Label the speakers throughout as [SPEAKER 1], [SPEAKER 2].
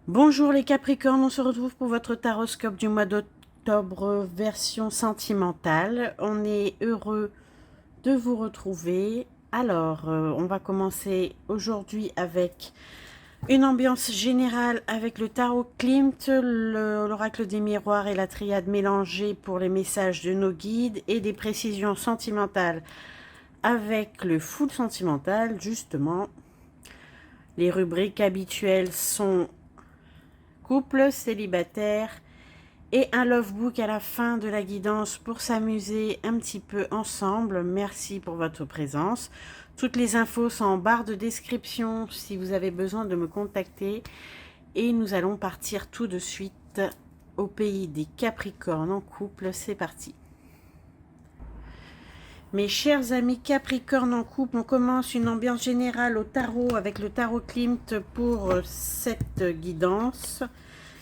[SPEAKER 1] Bonjour les Capricornes, on se retrouve pour votre taroscope du mois d'octobre version sentimentale. On est heureux de vous retrouver. Alors, on va commencer aujourd'hui avec une ambiance générale avec le tarot Klimt, l'oracle des miroirs et la triade mélangée pour les messages de nos guides et des précisions sentimentales avec le full sentimental. Justement, les rubriques habituelles sont couple, célibataire et un love book à la fin de la guidance pour s'amuser un petit peu ensemble. Merci pour votre présence. Toutes les infos sont en barre de description si vous avez besoin de me contacter. Et nous allons partir tout de suite au pays des Capricornes en couple. C'est parti. Mes chers amis Capricorne en couple, on commence une ambiance générale au tarot avec le tarot Klimt pour cette guidance.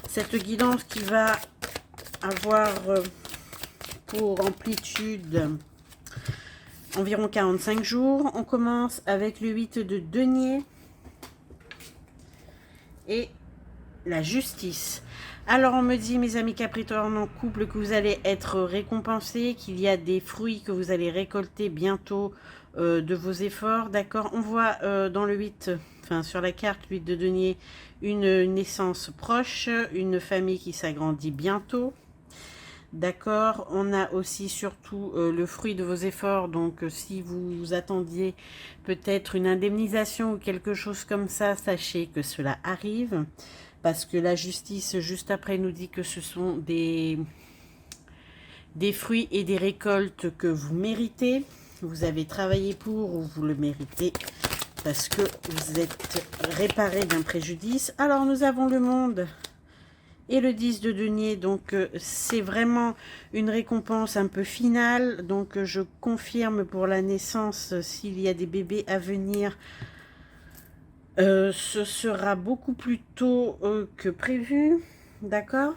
[SPEAKER 1] Cette guidance qui va avoir pour amplitude environ 45 jours. On commence avec le 8 de denier et la justice. Alors on me dit, mes amis Capricorne en couple, que vous allez être récompensés, qu'il y a des fruits que vous allez récolter bientôt de vos efforts, d'accord. On voit dans le 8, enfin sur la carte 8 de denier, une naissance proche, une famille qui s'agrandit bientôt. D'accord, on a aussi surtout le fruit de vos efforts, donc si vous attendiez peut-être une indemnisation ou quelque chose comme ça, sachez que cela arrive, parce que la justice juste après nous dit que ce sont des fruits et des récoltes que vous méritez, vous avez travaillé pour ou vous le méritez, parce que vous êtes réparé d'un préjudice. Alors nous avons le monde et le 10 de denier, donc c'est vraiment une récompense un peu finale. Donc je confirme pour la naissance, s'il y a des bébés à venir, ce sera beaucoup plus tôt que prévu, d'accord.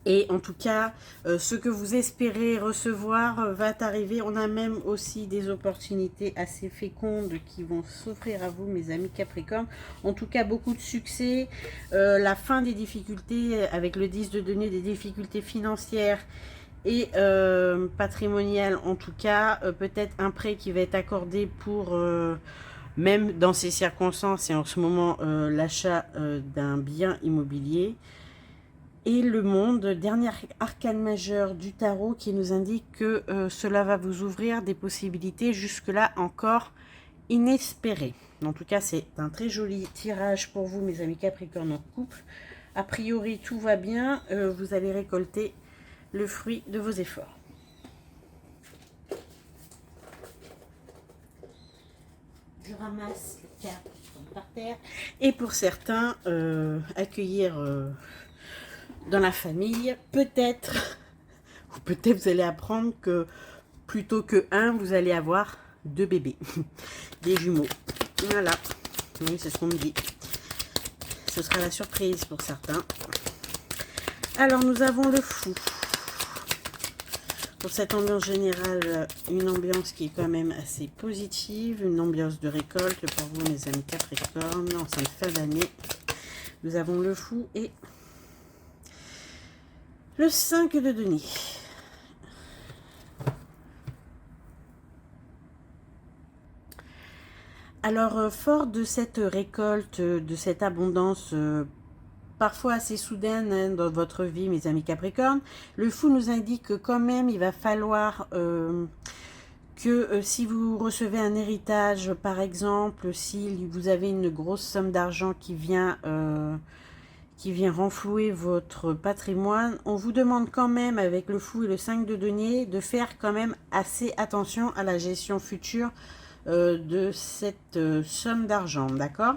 [SPEAKER 1] Et en tout cas, ce que vous espérez recevoir va arriver. On a même aussi des opportunités assez fécondes qui vont s'offrir à vous, mes amis Capricorne. En tout cas, beaucoup de succès. La fin des difficultés avec le 10 de denier, des difficultés financières et patrimoniales. En tout cas, peut-être un prêt qui va être accordé pour... même dans ces circonstances et en ce moment, l'achat d'un bien immobilier. Et le monde, dernier arcane majeur du tarot qui nous indique que cela va vous ouvrir des possibilités jusque-là encore inespérées. En tout cas, c'est un très joli tirage pour vous, mes amis Capricorne en couple. A priori, tout va bien. Vous allez récolter le fruit de vos efforts. Je ramasse les cartes par terre. Et pour certains, accueillir... dans la famille, peut-être, ou peut-être vous allez apprendre que plutôt que un, vous allez avoir 2 bébés, des jumeaux. Voilà, oui, c'est ce qu'on me dit. Ce sera la surprise pour certains. Alors, nous avons le fou. Pour cette ambiance générale, une ambiance qui est quand même assez positive, une ambiance de récolte pour vous, mes amis Capricorne, en cette fin d'année. Nous avons le fou et le 5 de denier. Alors, fort de cette récolte, de cette abondance parfois assez soudaine dans votre vie, mes amis Capricorne, le fou nous indique que quand même, il va falloir que si vous recevez un héritage, par exemple, si vous avez une grosse somme d'argent qui vient renflouer votre patrimoine, on vous demande quand même, avec le fou et le 5 de denier, de faire quand même assez attention à la gestion future de cette somme d'argent, d'accord.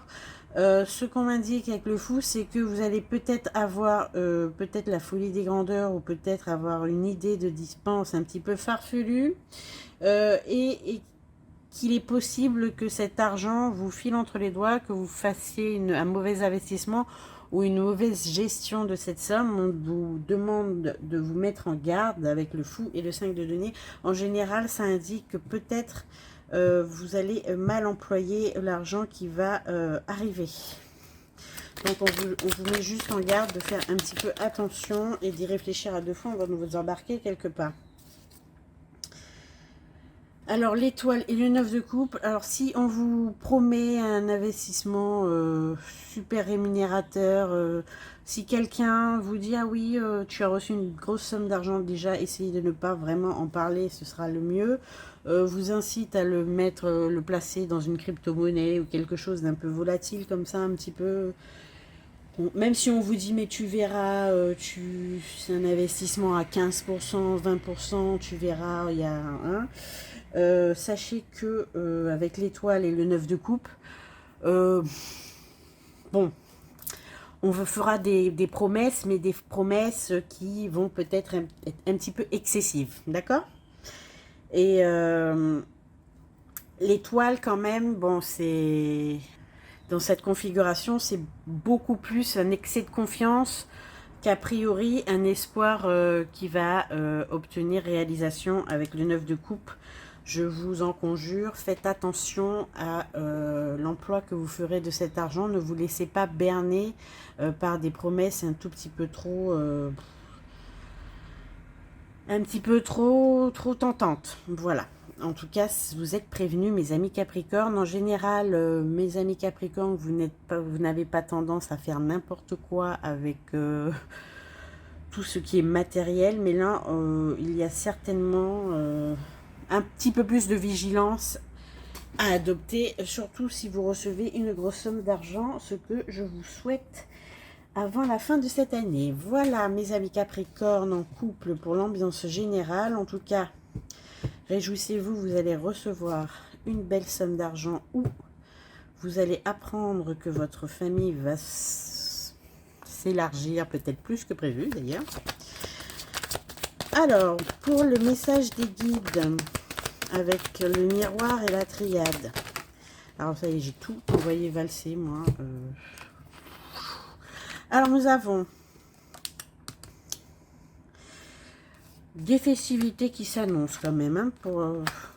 [SPEAKER 1] Ce qu'on m'indique avec le fou, c'est que vous allez peut-être avoir peut-être la folie des grandeurs ou peut-être avoir une idée de dispense un petit peu farfelue et qu'il est possible que cet argent vous file entre les doigts, que vous fassiez un mauvais investissement ou une mauvaise gestion de cette somme. On vous demande de vous mettre en garde avec le fou et le 5 de denier. En général, ça indique que peut-être vous allez mal employer l'argent qui va arriver. Donc on vous met juste en garde de faire un petit peu attention et d'y réfléchir à deux fois. On va nous embarquer quelque part. Alors l'étoile et le 9 de coupe. Alors si on vous promet un investissement super rémunérateur, si quelqu'un vous dit ah oui tu as reçu une grosse somme d'argent, déjà essayez de ne pas vraiment en parler, ce sera le mieux. Vous incite à le mettre, le placer dans une crypto-monnaie ou quelque chose d'un peu volatile comme ça, un petit peu. Bon, même si on vous dit mais tu verras, c'est un investissement à 15%, 20%, tu verras, il y a un. Sachez que avec l'étoile et le 9 de coupe, bon, on vous fera des promesses, mais des promesses qui vont peut-être être un petit peu excessives, d'accord? Et l'étoile quand même, bon, c'est... Dans cette configuration, c'est beaucoup plus un excès de confiance qu'a priori un espoir qui va obtenir réalisation avec le 9 de coupe. Je vous en conjure, faites attention à l'emploi que vous ferez de cet argent. Ne vous laissez pas berner par des promesses un tout petit peu trop... trop tentantes. Voilà. En tout cas, vous êtes prévenus, mes amis Capricorne. En général, mes amis Capricorne, vous n'avez pas tendance à faire n'importe quoi avec tout ce qui est matériel. Mais là, il y a certainement un petit peu plus de vigilance à adopter, surtout si vous recevez une grosse somme d'argent, ce que je vous souhaite avant la fin de cette année. Voilà, mes amis Capricorne en couple pour l'ambiance générale. En tout cas, réjouissez-vous, vous allez recevoir une belle somme d'argent ou vous allez apprendre que votre famille va s'élargir, peut-être plus que prévu d'ailleurs. Alors, pour le message des guides, avec le miroir et la triade. Alors ça y est, j'ai tout envoyé valser, moi. Alors, nous avons des festivités qui s'annoncent quand même, hein, pour,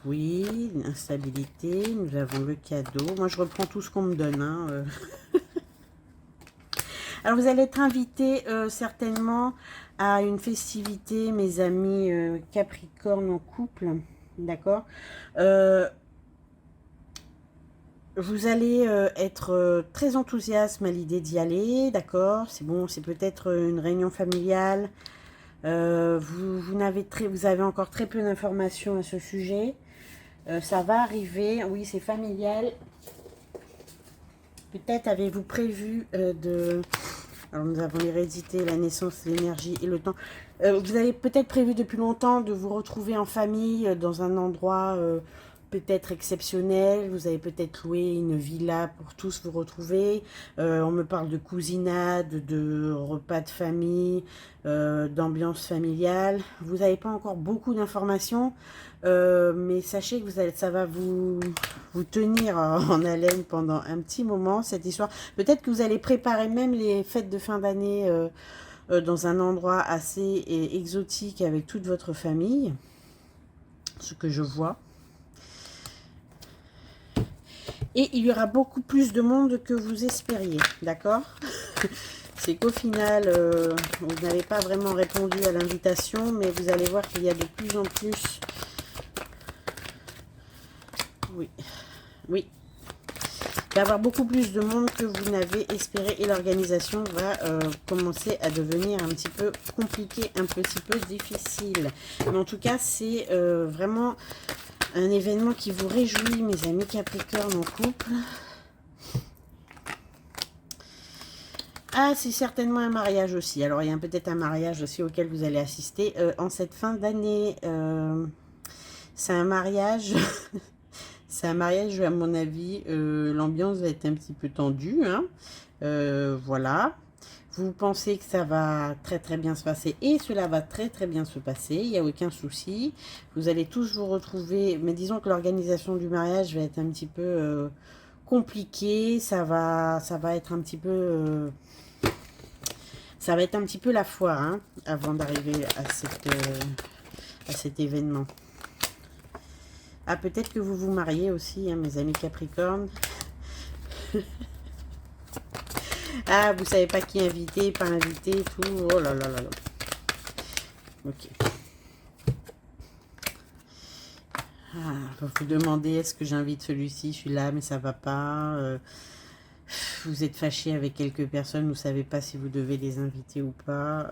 [SPEAKER 1] oui, l'instabilité, nous avons le cadeau. Moi, je reprends tout ce qu'on me donne. Hein, Alors, vous allez être invités certainement à une festivité, mes amis Capricorne en couple, d'accord. Vous allez être très enthousiaste à l'idée d'y aller, d'accord. C'est bon, c'est peut-être une réunion familiale. Vous avez encore très peu d'informations à ce sujet. Ça va arriver, oui, c'est familial. Peut-être avez-vous prévu de... Alors, nous avons l'hérédité, la naissance, l'énergie et le temps. Vous avez peut-être prévu depuis longtemps de vous retrouver en famille dans un endroit peut-être exceptionnel. Vous avez peut-être loué une villa pour tous vous retrouver. On me parle de cousinade, de repas de famille, d'ambiance familiale. Vous n'avez pas encore beaucoup d'informations, mais sachez que ça va vous tenir en haleine pendant un petit moment, cette histoire. Peut-être que vous allez préparer même les fêtes de fin d'année dans un endroit assez exotique avec toute votre famille, ce que je vois. Et il y aura beaucoup plus de monde que vous espériez, d'accord? C'est qu'au final, vous n'avez pas vraiment répondu à l'invitation, mais vous allez voir qu'il y a de plus en plus... Oui, oui. Il va y avoir beaucoup plus de monde que vous n'avez espéré et l'organisation va commencer à devenir un petit peu compliquée, un petit peu difficile. Mais en tout cas, c'est vraiment un événement qui vous réjouit, mes amis Capricorne en couple. Ah, c'est certainement un mariage aussi. Alors, il y a peut-être un mariage aussi auquel vous allez assister en cette fin d'année. C'est un mariage... C'est un mariage, à mon avis, l'ambiance va être un petit peu tendue. Hein. Voilà. Vous pensez que ça va très très bien se passer et cela va très très bien se passer. Il n'y a aucun souci. Vous allez tous vous retrouver. Mais disons que l'organisation du mariage va être un petit peu compliquée. Ça va être un petit peu... ça va être un petit peu la foire hein, avant d'arriver à cet événement. Ah, peut-être que vous vous mariez aussi, hein, mes amis Capricorne. Ah, vous savez pas qui inviter, pas inviter, tout. Oh là là là là. Ok. Ah, vous demandez, est-ce que j'invite celui-ci, celui-là, mais ça va pas. Vous êtes fâché avec quelques personnes, vous savez pas si vous devez les inviter ou pas.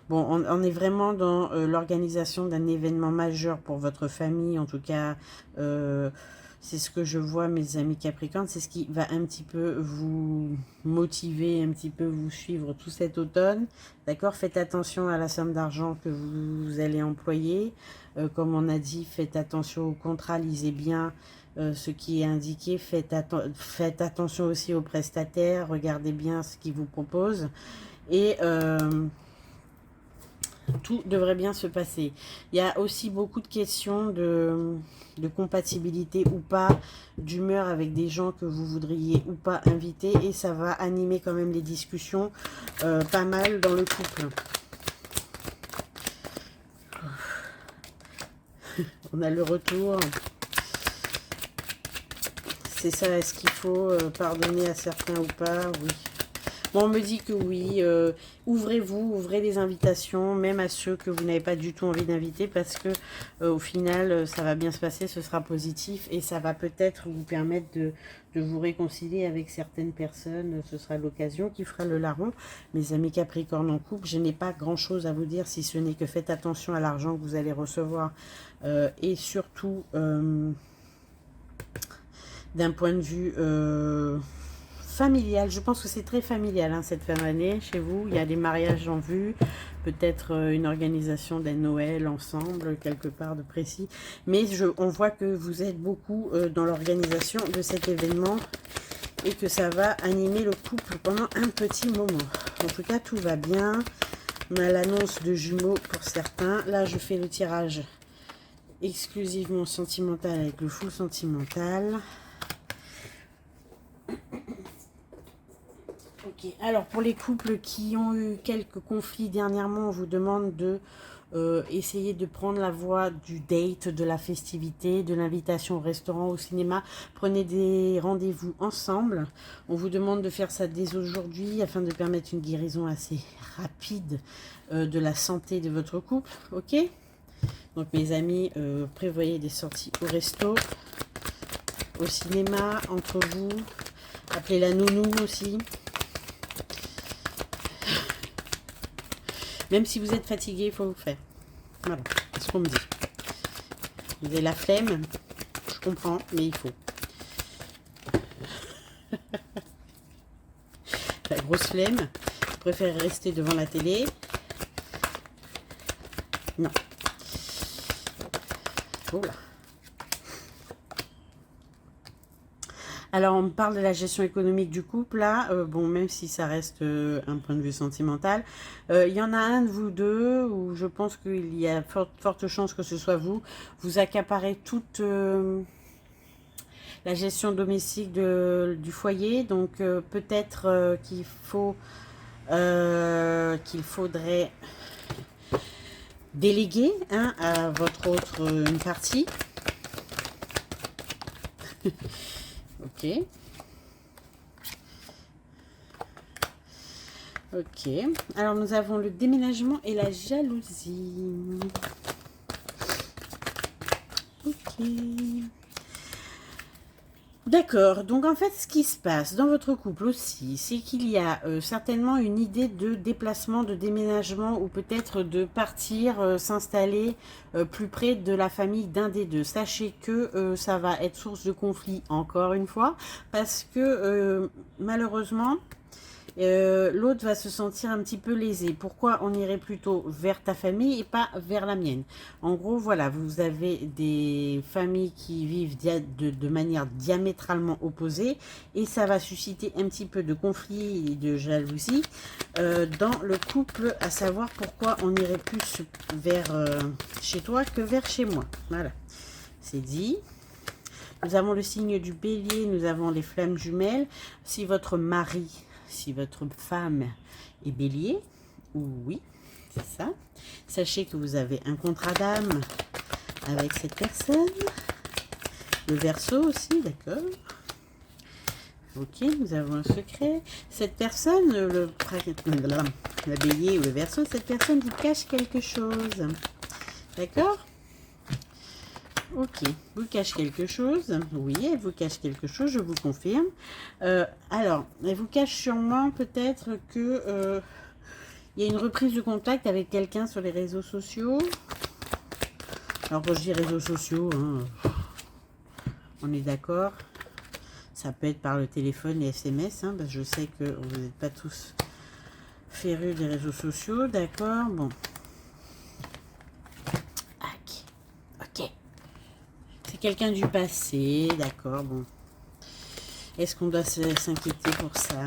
[SPEAKER 1] Bon, on est vraiment dans l'organisation d'un événement majeur pour votre famille. En tout cas, c'est ce que je vois, mes amis Capricorne. C'est ce qui va un petit peu vous motiver, un petit peu vous suivre tout cet automne. D'accord? Faites attention à la somme d'argent que vous allez employer. Comme on a dit, faites attention au contrat, lisez bien ce qui est indiqué. Faites attention aussi aux prestataires. Regardez bien ce qu'ils vous proposent. Et... tout devrait bien se passer. Il y a aussi beaucoup de questions de compatibilité ou pas, d'humeur avec des gens que vous voudriez ou pas inviter. Et ça va animer quand même les discussions pas mal dans le couple. On a le retour. C'est ça, est-ce qu'il faut pardonner à certains ou pas? Oui. Bon, on me dit que oui, ouvrez-vous, ouvrez les invitations, même à ceux que vous n'avez pas du tout envie d'inviter, parce que au final, ça va bien se passer, ce sera positif, et ça va peut-être vous permettre de vous réconcilier avec certaines personnes. Ce sera l'occasion qui fera le larron. Mes amis Capricorne en couple, je n'ai pas grand-chose à vous dire, si ce n'est que faites attention à l'argent que vous allez recevoir, et surtout, d'un point de vue... familial, je pense que c'est très familial hein, cette fin d'année chez vous. Il y a des mariages en vue, peut-être une organisation d'un Noël ensemble, quelque part de précis. Mais on voit que vous êtes beaucoup dans l'organisation de cet événement et que ça va animer le couple pendant un petit moment. En tout cas, tout va bien. On a l'annonce de jumeaux pour certains. Là, je fais le tirage exclusivement sentimental avec le full sentimental. Ok, alors pour les couples qui ont eu quelques conflits dernièrement, on vous demande de essayer de prendre la voie du date, de la festivité, de l'invitation au restaurant, au cinéma. Prenez des rendez-vous ensemble. On vous demande de faire ça dès aujourd'hui afin de permettre une guérison assez rapide de la santé de votre couple. Ok? Donc mes amis, prévoyez des sorties au resto, au cinéma, entre vous. Appelez la nounou aussi. Même si vous êtes fatigué, il faut le faire. Voilà, c'est ce qu'on me dit. Vous avez la flemme, je comprends, mais il faut. La grosse flemme, vous préférez rester devant la télé? Non. Voilà. Alors, on me parle de la gestion économique du couple, là. Bon, même si ça reste un point de vue sentimental. Il y en a un de vous deux où je pense qu'il y a forte chance que ce soit vous. Vous accaparez toute la gestion domestique du foyer. Donc, peut-être qu'il faudrait déléguer hein, à votre autre une partie. Ok. Ok. Alors, nous avons le déménagement et la jalousie. Ok. D'accord. Donc, en fait, ce qui se passe dans votre couple aussi, c'est qu'il y a certainement une idée de déplacement, de déménagement ou peut-être de partir, s'installer plus près de la famille d'un des deux. Sachez que ça va être source de conflit encore une fois parce que malheureusement, l'autre va se sentir un petit peu lésé. Pourquoi on irait plutôt vers ta famille et pas vers la mienne? En gros, voilà, vous avez des familles qui vivent de manière diamétralement opposée et ça va susciter un petit peu de conflit et de jalousie dans le couple, à savoir pourquoi on irait plus vers chez toi que vers chez moi. Voilà, c'est dit. Nous avons le signe du bélier, nous avons les flammes jumelles. Si votre mari... Si votre femme est bélier, oui, c'est ça. Sachez que vous avez un contrat d'âme avec cette personne. Le verseau aussi, d'accord. Ok, nous avons un secret. Cette personne, la bélier ou le verseau, cette personne vous cache quelque chose. D'accord? Ok, vous cache quelque chose. Oui, elle vous cache quelque chose, je vous confirme. Alors, elle vous cache sûrement peut-être que il y a une reprise de contact avec quelqu'un sur les réseaux sociaux. Alors, quand je dis réseaux sociaux, hein, on est d'accord. Ça peut être par le téléphone et SMS, hein, parce que je sais que vous n'êtes pas tous férus des réseaux sociaux, d'accord? Bon. Ok. C'est quelqu'un du passé, d'accord, bon. Est-ce qu'on doit s'inquiéter pour ça?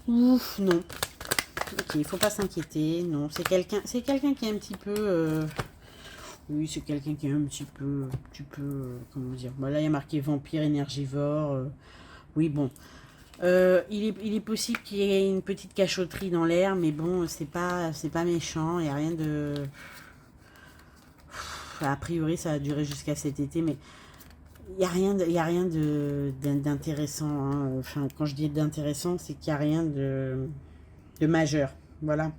[SPEAKER 1] Ouf, non. Ok, il ne faut pas s'inquiéter, non. C'est quelqu'un qui est un petit peu... oui, c'est quelqu'un qui est un petit peu... comment dire? Bon, là, il y a marqué vampire, énergivore. Oui, bon. Il est possible qu'il y ait une petite cachotterie dans l'air, mais bon, c'est pas méchant, il n'y a rien de... A priori, ça va durer jusqu'à cet été, mais il n'y a rien d'intéressant. Hein. Enfin, quand je dis d'intéressant, c'est qu'il n'y a rien de majeur. Voilà.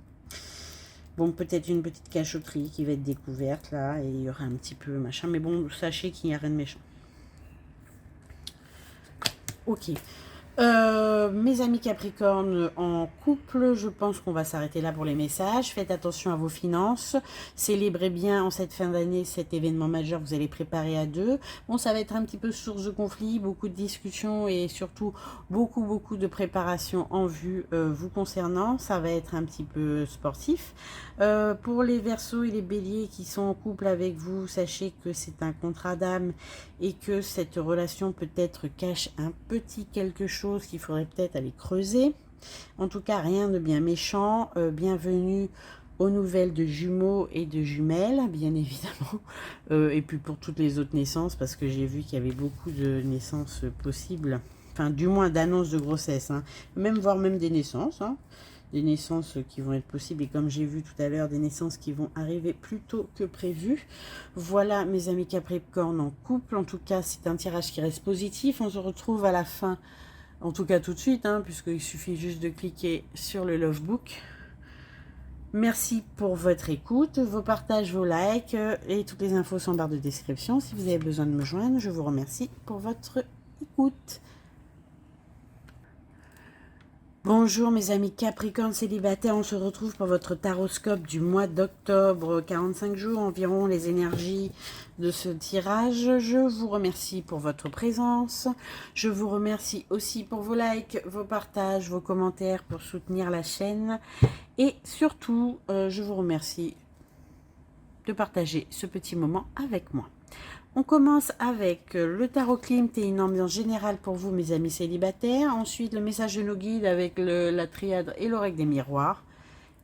[SPEAKER 1] Bon, peut-être une petite cachotterie qui va être découverte, là, et il y aura un petit peu machin, mais bon, sachez qu'il n'y a rien de méchant. Ok. Mes amis Capricorne en couple, je pense qu'on va s'arrêter là pour les messages. Faites attention à vos finances. Célébrez bien en cette fin d'année cet événement majeur que vous allez préparer à deux. Bon, ça va être un petit peu source de conflit, beaucoup de discussions et surtout beaucoup de préparation en vue vous concernant. Ça va être un petit peu sportif. Pour les Verseaux et les Béliers qui sont en couple avec vous, sachez que c'est un contrat d'âme et que cette relation peut-être cache un petit quelque chose qu'il faudrait peut-être aller creuser. En tout cas, rien de bien méchant. Bienvenue aux nouvelles de jumeaux et de jumelles, bien évidemment. Et puis pour toutes les autres naissances, parce que j'ai vu qu'il y avait beaucoup de naissances possibles. Enfin, du moins d'annonces de grossesse. Hein. Voire même des naissances. Hein. Des naissances qui vont être possibles et comme j'ai vu tout à l'heure, des naissances qui vont arriver plus tôt que prévu. Voilà mes amis Capricorne en couple. En tout cas, c'est un tirage qui reste positif. On se retrouve à la fin, en tout cas tout de suite, hein, puisqu'il suffit juste de cliquer sur le Love Book. Merci pour votre écoute, vos partages, vos likes et toutes les infos sont en barre de description. Si vous avez besoin de me joindre, je vous remercie pour votre écoute. Bonjour mes amis Capricorne célibataires, on se retrouve pour votre taroscope du mois d'octobre, 45 jours environ les énergies de ce tirage. Je vous remercie pour votre présence, je vous remercie aussi pour vos likes, vos partages, vos commentaires pour soutenir la chaîne et surtout je vous remercie de partager ce petit moment avec moi. On commence avec le tarot Klimt et une ambiance générale pour vous, mes amis célibataires. Ensuite, le message de nos guides avec la triade et l'oracle des miroirs.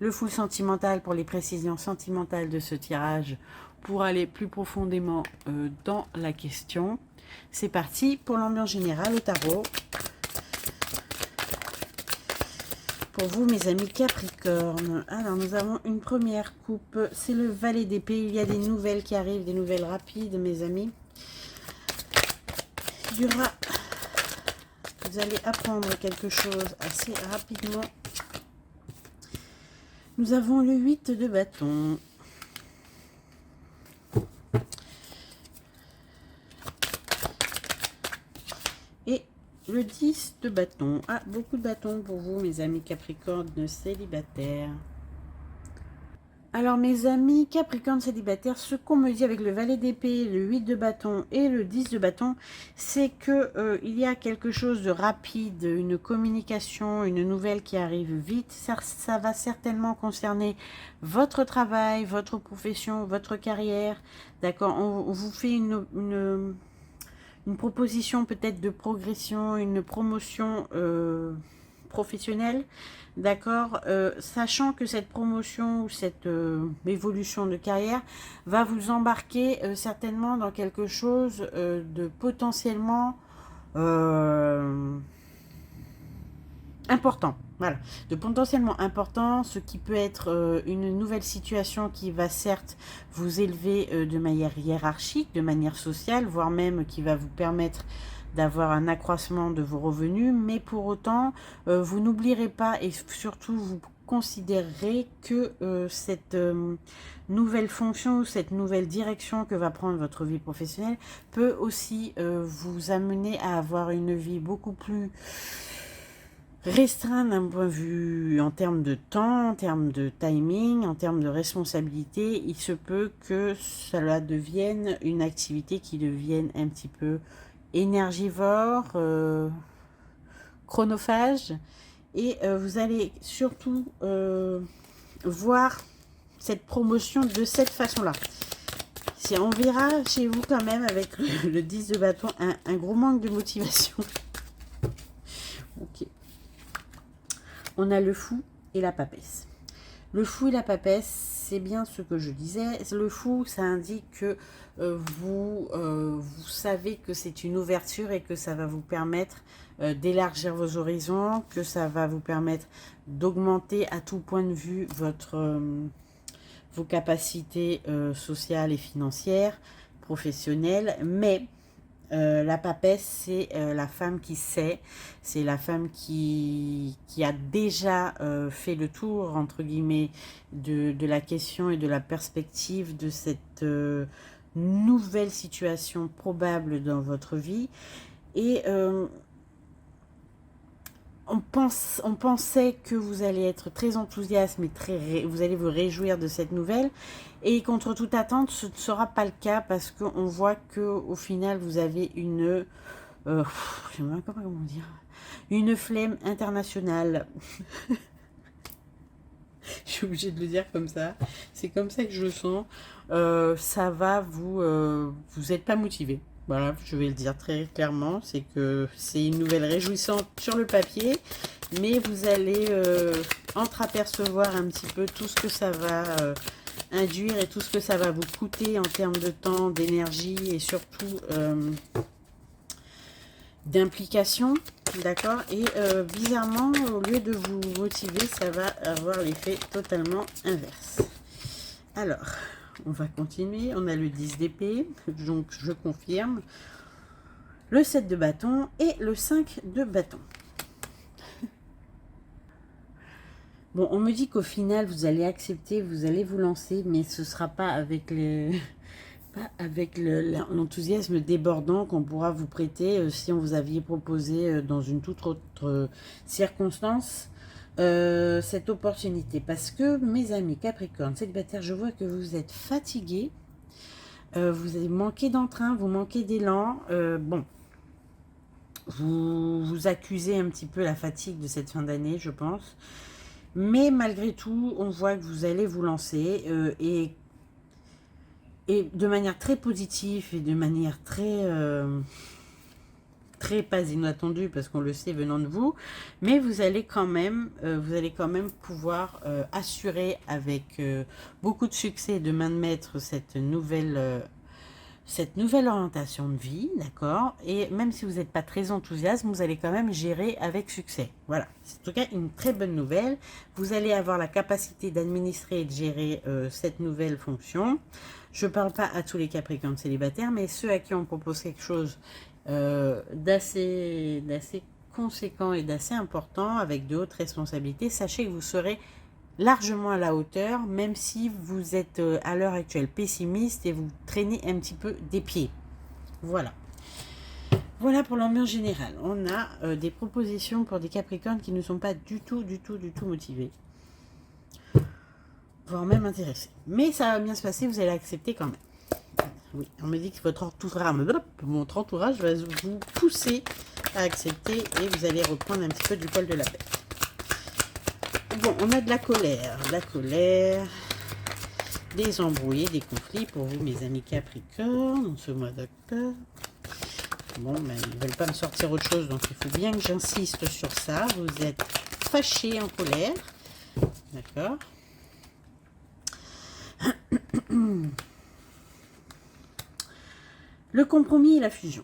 [SPEAKER 1] Le full sentimental pour les précisions sentimentales de ce tirage pour aller plus profondément dans la question. C'est parti pour l'ambiance générale au tarot. Pour vous, mes amis Capricorne. Alors, nous avons une première coupe. C'est le valet d'épée. Il y a des nouvelles qui arrivent, des nouvelles rapides, mes amis. Il y aura... Vous allez apprendre quelque chose assez rapidement. Nous avons le 8 de bâton. Et le 10 de bâton. Ah, beaucoup de bâtons pour vous, mes amis Capricorne célibataires. Alors, mes amis Capricorne célibataires, ce qu'on me dit avec le valet d'épée, le 8 de bâton et le 10 de bâton, c'est que il y a quelque chose de rapide, une communication, une nouvelle qui arrive vite. Ça va certainement concerner votre travail, votre profession, votre carrière. D'accord, on vous fait une proposition peut-être de progression, une promotion professionnelle, d'accord, sachant que cette promotion ou cette évolution de carrière va vous embarquer certainement dans quelque chose de potentiellement important. Voilà, de potentiellement important, ce qui peut être une nouvelle situation qui va certes vous élever de manière hiérarchique, de manière sociale, voire même qui va vous permettre d'avoir un accroissement de vos revenus, mais pour autant, vous n'oublierez pas et surtout vous considérerez que cette nouvelle fonction ou cette nouvelle direction que va prendre votre vie professionnelle peut aussi vous amener à avoir une vie beaucoup plus restreint d'un point de vue en termes de temps, en termes de timing, en termes de responsabilité. Il se peut que cela devienne une activité qui devienne un petit peu énergivore, chronophage, et vous allez surtout voir cette promotion de cette façon-là. Si on verra chez vous quand même avec le 10 de bâton un gros manque de motivation. Ok. On a le fou et la papesse. Le fou et la papesse, c'est bien ce que je disais. Le fou, ça indique que vous savez que c'est une ouverture et que ça va vous permettre d'élargir vos horizons, que ça va vous permettre d'augmenter à tout point de vue vos capacités sociales et financières, professionnelles, mais la papesse, c'est la femme qui sait, c'est la femme qui a déjà fait le tour, entre guillemets, de la question et de la perspective de cette nouvelle situation probable dans votre vie. Et on pensait que vous allez être très enthousiaste, mais vous allez vous réjouir de cette nouvelle. Et contre toute attente, ce ne sera pas le cas parce qu'on voit qu'au final, vous avez une... je sais même pas comment dire. Une flemme internationale. Je suis obligée de le dire comme ça. C'est comme ça que je le sens. Ça va vous... vous n'êtes pas motivé. Voilà, je vais le dire très clairement. C'est que c'est une nouvelle réjouissante sur le papier. Mais vous allez entreapercevoir un petit peu tout ce que ça va induire et tout ce que ça va vous coûter en termes de temps, d'énergie et surtout d'implication. D'accord. Et bizarrement, au lieu de vous motiver, ça va avoir l'effet totalement inverse. Alors, on va continuer. On a le 10 d'épée, donc je confirme. Le 7 de bâton et le 5 de bâton. Bon, on me dit qu'au final, vous allez accepter, vous allez vous lancer, mais ce ne sera pas avec l'enthousiasme débordant qu'on pourra vous prêter si on vous aviez proposé dans une toute autre circonstance cette opportunité. Parce que, mes amis Capricorne, célibataires, je vois que vous êtes fatigués, vous avez manqué d'entrain, vous manquez d'élan. Bon, vous accusez un petit peu la fatigue de cette fin d'année, je pense. Mais malgré tout, on voit que vous allez vous lancer et de manière très positive et de manière très pas inattendue parce qu'on le sait venant de vous, mais vous allez quand même pouvoir assurer avec beaucoup de succès et de main de maître cette nouvelle orientation de vie, d'accord. Et même si vous n'êtes pas très enthousiaste, vous allez quand même gérer avec succès. Voilà, c'est en tout cas une très bonne nouvelle. Vous allez avoir la capacité d'administrer et de gérer cette nouvelle fonction. Je ne parle pas à tous les Capricornes célibataires, mais ceux à qui on propose quelque chose d'assez conséquent et d'assez important, avec de hautes responsabilités, sachez que vous serez largement à la hauteur, même si vous êtes à l'heure actuelle pessimiste et vous traînez un petit peu des pieds. Voilà. Voilà pour l'ambiance générale. On a des propositions pour des Capricornes qui ne sont pas du tout motivés, voire même intéressés. Mais ça va bien se passer, vous allez accepter quand même. Oui, on me dit que votre entourage va vous pousser à accepter et vous allez reprendre un petit peu du poil de la bête. Bon, on a de la colère, des embrouilles, des conflits pour vous, mes amis Capricorne, en ce mois d'octobre. Bon, ben, ils ne veulent pas me sortir autre chose, donc il faut bien que j'insiste sur ça. Vous êtes fâchés, en colère, d'accord. Le compromis et la fusion.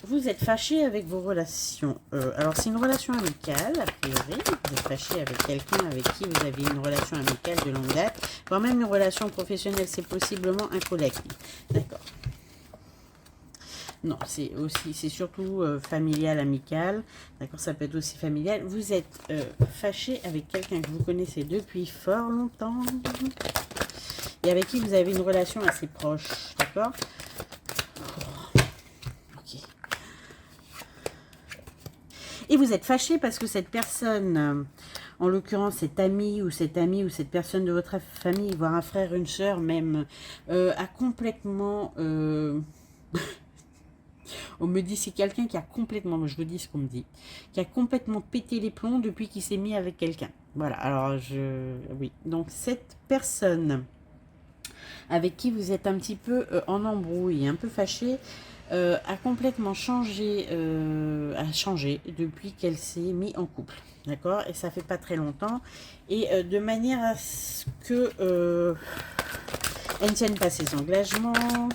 [SPEAKER 1] Vous êtes fâché avec vos relations. Alors, c'est une relation amicale, a priori. Vous êtes fâché avec quelqu'un avec qui vous aviez une relation amicale de longue date. Voire même une relation professionnelle, c'est possiblement un collègue. D'accord. Non, c'est surtout familial, amical. D'accord, ça peut être aussi familial. Vous êtes fâché avec quelqu'un que vous connaissez depuis fort longtemps. Et avec qui vous avez une relation assez proche. D'accord. Ok. Et vous êtes fâché parce que cette personne, en l'occurrence cet ami ou cette personne de votre famille, voire un frère, une sœur même, a complètement... on me dit c'est quelqu'un qui a complètement, je vous dis ce qu'on me dit, qui a complètement pété les plombs depuis qu'il s'est mis avec quelqu'un. Voilà, alors oui. Donc cette personne avec qui vous êtes un petit peu en embrouille, un peu fâché, a complètement changé, depuis qu'elle s'est mise en couple. D'accord. Et ça fait pas très longtemps. Et de manière à ce que elle ne tienne pas ses engagements.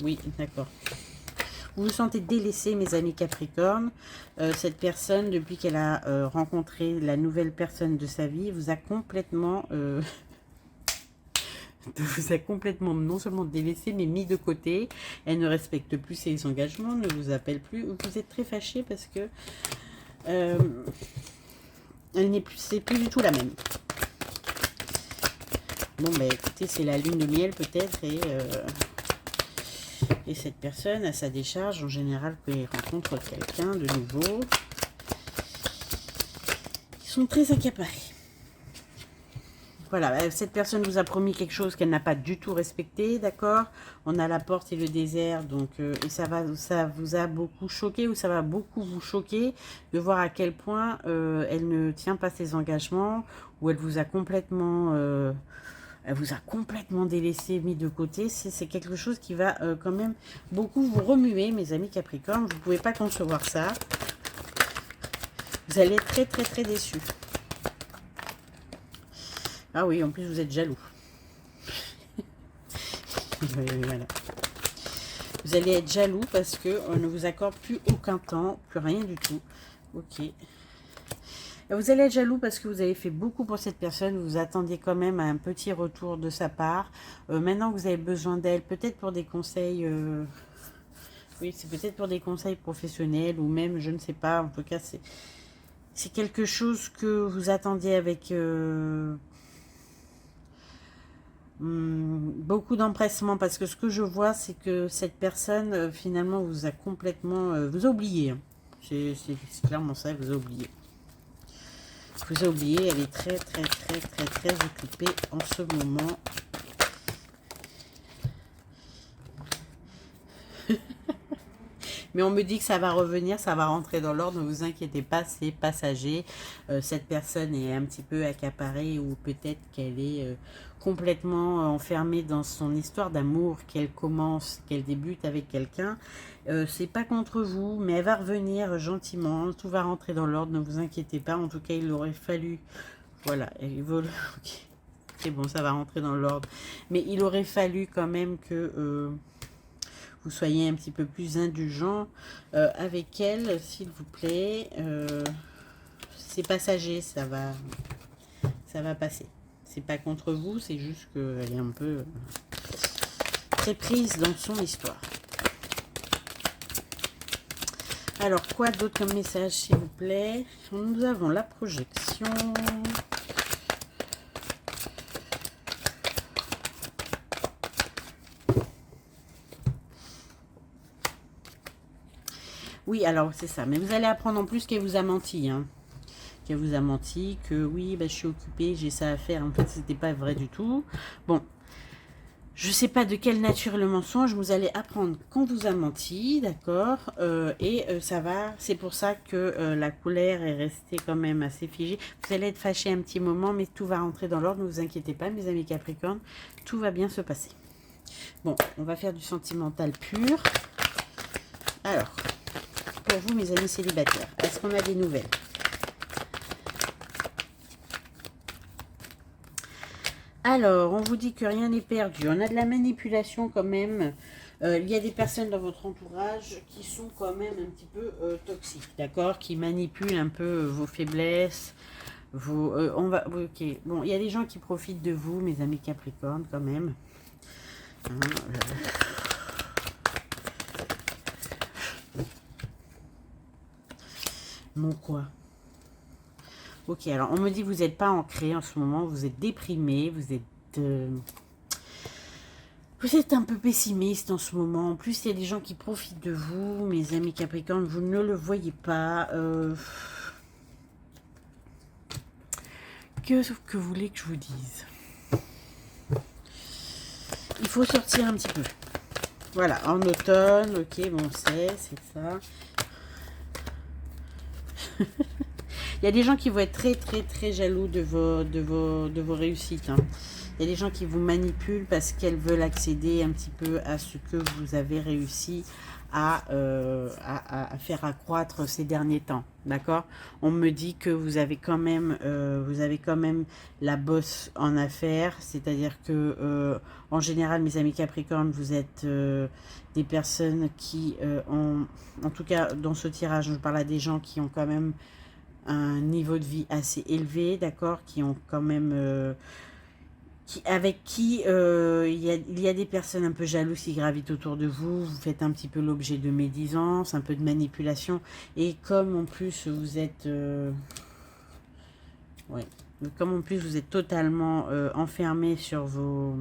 [SPEAKER 1] Oui, d'accord. Vous vous sentez délaissé, mes amis Capricorne. Cette personne, depuis qu'elle a rencontré la nouvelle personne de sa vie, vous a complètement... non seulement délaissé, mais mis de côté. Elle ne respecte plus ses engagements, ne vous appelle plus. Vous êtes très fâché parce que c'est plus du tout la même. Bon, bah écoutez, c'est la lune de miel peut-être, et cette personne, à sa décharge, en général, quand il rencontre quelqu'un de nouveau, ils sont très accaparés. Voilà, cette personne vous a promis quelque chose qu'elle n'a pas du tout respecté, d'accord? On a la porte et le désert, donc et ça vous a beaucoup choqué, ou ça va beaucoup vous choquer de voir à quel point elle ne tient pas ses engagements, ou elle vous a complètement délaissé, mis de côté. C'est quelque chose qui va quand même beaucoup vous remuer, mes amis Capricorne. Vous ne pouvez pas concevoir ça. Vous allez être très très très déçus. Ah oui, en plus vous êtes jaloux. Voilà. Vous allez être jaloux parce qu'on ne vous accorde plus aucun temps, plus rien du tout. Ok. Vous allez être jaloux parce que vous avez fait beaucoup pour cette personne. Vous attendiez quand même à un petit retour de sa part. Maintenant que vous avez besoin d'elle, peut-être pour des conseils... oui, c'est peut-être pour des conseils professionnels ou même, je ne sais pas. En tout cas, c'est quelque chose que vous attendiez avec... beaucoup d'empressement, parce que ce que je vois, c'est que cette personne finalement vous a complètement vous a oublié. C'est clairement ça, vous a oublié. Vous a oublié, elle est très très très très très occupée en ce moment. Mais on me dit que ça va revenir, ça va rentrer dans l'ordre, ne vous inquiétez pas, c'est passager. Cette personne est un petit peu accaparée, ou peut-être qu'elle est complètement enfermée dans son histoire d'amour qu'elle débute avec quelqu'un. C'est pas contre vous, mais elle va revenir gentiment, tout va rentrer dans l'ordre, ne vous inquiétez pas. En tout cas, il aurait fallu... Voilà, elle vole... Okay. C'est bon, ça va rentrer dans l'ordre. Mais il aurait fallu quand même que... vous soyez un petit peu plus indulgent avec elle, s'il vous plaît. C'est passager, ça va passer. C'est pas contre vous, c'est juste qu'elle est un peu très prise dans son histoire. Alors, quoi d'autre comme message, s'il vous plaît? Nous avons la projection. Oui, alors c'est ça. Mais vous allez apprendre en plus qu'elle vous a menti. Hein. Qu'elle vous a menti, que oui, bah, je suis occupée, j'ai ça à faire. En fait, c'était pas vrai du tout. Bon, je sais pas de quelle nature le mensonge. Vous allez apprendre qu'on vous a menti, d'accord. Ça va. C'est pour ça que la colère est restée quand même assez figée. Vous allez être fâché un petit moment, mais tout va rentrer dans l'ordre. Ne vous inquiétez pas, mes amis Capricorne. Tout va bien se passer. Bon, on va faire du sentimental pur. Alors... pour vous, mes amis célibataires, est-ce qu'on a des nouvelles? Alors, on vous dit que rien n'est perdu. On a de la manipulation quand même Il y a des personnes dans votre entourage qui sont quand même un petit peu toxiques, d'accord? Qui manipulent un peu vos faiblesses. Ok. Bon, il y a des gens qui profitent de vous, mes amis Capricorne, quand même. Hein, Mon quoi? Ok, alors on me dit que vous n'êtes pas ancré en ce moment, vous êtes déprimé, vous êtes un peu pessimiste en ce moment. En plus, il y a des gens qui profitent de vous, mes amis Capricorne, vous ne le voyez pas. Que vous voulez que je vous dise? Il faut sortir un petit peu. Voilà, en automne, ok, bon, c'est ça. Il y a des gens qui vont être très, très, très jaloux de vos réussites. Hein. Il y a des gens qui vous manipulent parce qu'elles veulent accéder un petit peu à ce que vous avez réussi à faire accroître ces derniers temps. D'accord? On me dit que vous avez quand même la bosse en affaires. C'est-à-dire que, en général, mes amis Capricorne, vous êtes des personnes qui ont, en tout cas, dans ce tirage, je parle à des gens qui ont quand même un niveau de vie assez élevé, d'accord, qui ont quand même avec qui il y a des personnes un peu jalouses qui gravitent autour de vous. Vous faites un petit peu l'objet de médisance, un peu de manipulation, et comme en plus vous êtes ouais, comme en plus vous êtes totalement enfermé sur vos...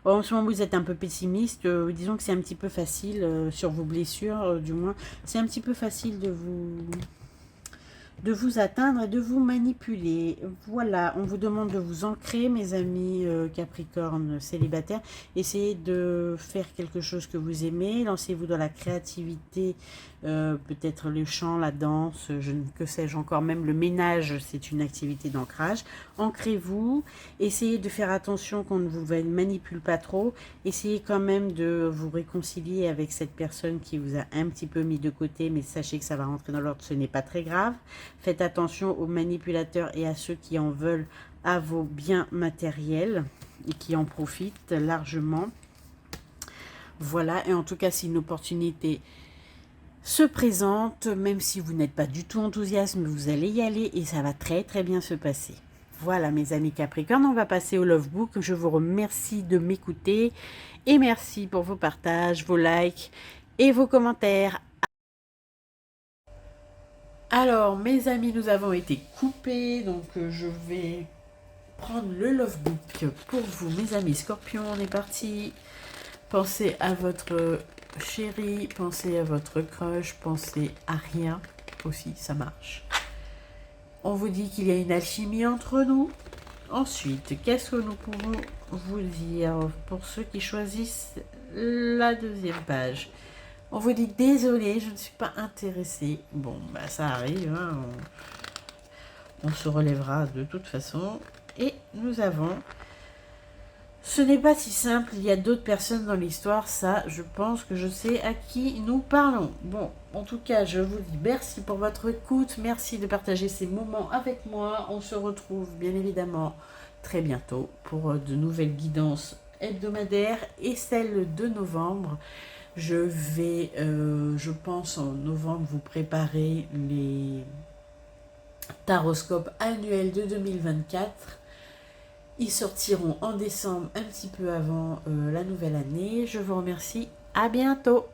[SPEAKER 1] En ce moment, vous êtes un peu pessimiste. Disons que c'est un petit peu facile sur vos blessures, du moins. C'est un petit peu facile de vous atteindre et de vous manipuler. Voilà, on vous demande de vous ancrer, mes amis Capricorne célibataires. Essayez de faire quelque chose que vous aimez. Lancez-vous dans la créativité, peut-être le chant, la danse, que sais-je encore, même le ménage, c'est une activité d'ancrage. Ancrez-vous, essayez de faire attention qu'on ne vous manipule pas trop. Essayez quand même de vous réconcilier avec cette personne qui vous a un petit peu mis de côté, mais sachez que ça va rentrer dans l'ordre, ce n'est pas très grave. Faites attention aux manipulateurs et à ceux qui en veulent à vos biens matériels et qui en profitent largement. Voilà, et en tout cas, si une opportunité se présente, même si vous n'êtes pas du tout enthousiaste, vous allez y aller et ça va très très bien se passer. Voilà mes amis Capricorne, on va passer au Love Book. Je vous remercie de m'écouter et merci pour vos partages, vos likes et vos commentaires. Alors mes amis, nous avons été coupés, donc je vais prendre le Love Book pour vous mes amis Scorpion. On est parti. Pensez à votre chéri, pensez à votre crush, pensez à rien aussi, ça marche. On vous dit qu'il y a une alchimie entre nous. Ensuite, qu'est-ce que nous pouvons vous dire pour ceux qui choisissent la deuxième page? On vous dit désolé, je ne suis pas intéressée. Bon, bah ça arrive, hein, on se relèvera de toute façon. Et nous avons... Ce n'est pas si simple, il y a d'autres personnes dans l'histoire, ça, je pense que je sais à qui nous parlons. Bon, en tout cas, je vous dis merci pour votre écoute, merci de partager ces moments avec moi. On se retrouve bien évidemment très bientôt pour de nouvelles guidances hebdomadaires et celle de novembre. Je vais, je pense en novembre, vous préparer les taroscopes annuels de 2024. Ils sortiront en décembre, un petit peu avant la nouvelle année. Je vous remercie. À bientôt.